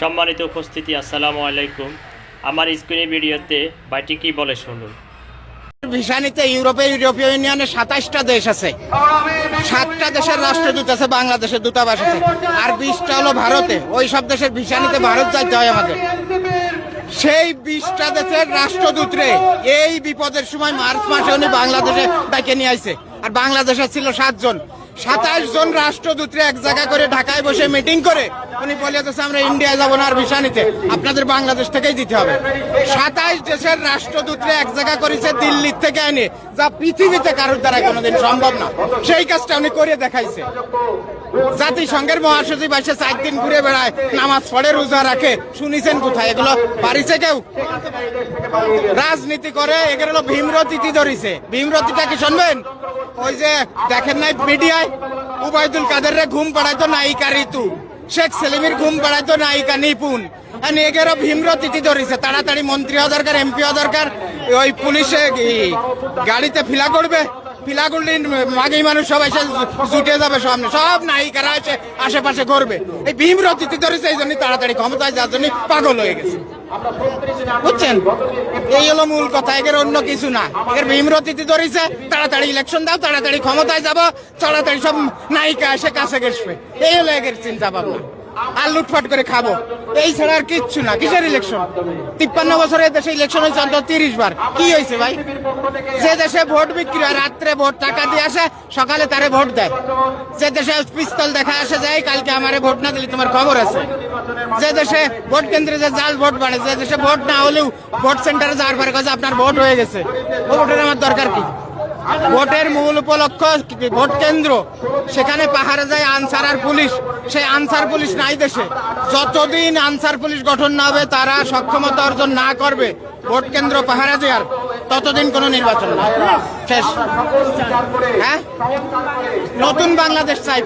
সম্মানিত উপস্থিতি, আসসালামু আলাইকুম। আমার স্ক্রিনে ভিডিওতে ভাইটি কি বলে শুনুন। ভিসা নিতে ইউরোপীয় ইউনিয়নে 27টা দেশ আছে, 7টা দেশের রাষ্ট্রদূত আছে, বাংলাদেশের দূতাবাস আছে, আর 20টা হলো ভারতে। ওই সব দেশের ভিসা নিতে ভারত যাইতে হয় আমাদের। সেই 20টা দেশের রাষ্ট্রদূতরে এই বিপদের সময় মার্চ মাসে উনি বাংলাদেশে ডেকে নিয়ে আইছে। আর বাংলাদেশে ছিল 7 জন, 27 জন রাষ্ট্রদূতরে এক জায়গা করে ঢাকায় বসে মিটিং করে উনি বলে দিয়েছে আমরা ইন্ডিয়া যাবো না আর ভিসা নিতে, আপনাদের বাংলাদেশ থেকেই দিতে হবে। 27 দেশের রাষ্ট্রদূতরে এক জায়গা করেছে দিল্লির থেকে এনে, যা পৃথিবীতে কারোর দ্বারা কোনোদিন সম্ভব না। সেই কাজটা উনি করে দেখাইছে। জাতিসংঘের মহাসচিব এসে 4 দিন ঘুরে বেড়ায়, নামাজ পড়ে, রোজা রাখে, শুনিছেন কোথায়? এগুলো পারিছে কেউ? রাজনীতি করে, এগুলো ভীমরতিতে ধরিছে। ভীমরতিটা কি শুনবেন? ওই যে দেখেন নাই মিডিয়ায়, উবাইদুল কাদেররে ঘুম পাড়াইতো নায়িকা ঋতু, শেখ সেলিমের ঘুম পাড়াইতো নায়িকা নিপুণ। এগেরও ভীমরতিতে ধরিছে। তাড়াতাড়ি মন্ত্রী হওয়া দরকার, এমপি হওয়া দরকার। ওই পুলিশে গাড়িতে ফিলা করবে, ফিলা করলে মাগি মানুষ সব এসে জুটে যাবে, সামনে সব নায়িকারা এসে আশেপাশে করবে। এই ভীমরতিতে ধরেছে, এই জন্য তাড়াতাড়ি ক্ষমতায় যার জন্য পাগল হয়ে গেছে, বুঝছেন? এই হলো মূল কথা, এর অন্য কিছু না। এর ভীমরতিতে ধরেছে, তাড়াতাড়ি ইলেকশন দাও, তাড়াতাড়ি ক্ষমতায় যাবো, তাড়াতাড়ি সব নায়িকা এসে কাছে গেছবে। এই হলো এর চিন্তা ভাবনা। আর লুটপাট করে খাবো, এই ছাড়া আর কিচ্ছু না। কিসের ইলেকশন? 53 বছরের দেশে ইলেকশন হয়েছে অন্তত 30 বার। কি হয়েছে ভাই? যে দেশে ভোট বিক্রি হয়, রাত্রে ভোট টাকা দিয়ে আসে, সকালে তারে ভোট দেয়। যে দেশে পিস্তল দেখা আসে যায়, কালকে আমারে ভোট না দিলে তোমার খবর আছে। যে দেশে ভোট কেন্দ্রে যে জাল ভোট বাড়ে, যে দেশে ভোট না হলেও ভোট সেন্টারে যাওয়ার পরে কাছে আপনার ভোট হয়ে গেছে। ভোটের আমার দরকার কি? ভোটের মূল উপলক্ষ ভোট কেন্দ্র, সেখানে পাহাড়ে যায় আনসার আর পুলিশ। সেই আনসার পুলিশ নাই দেশে। যতদিন আনসার পুলিশ গঠন না হবে, তারা সক্ষমতা অর্জন না করবে ভোট কেন্দ্র পাহারা দেওয়ার, ততদিন কোনো নির্বাচন না। শেষ। হ্যাঁ, নতুন বাংলাদেশ চাই।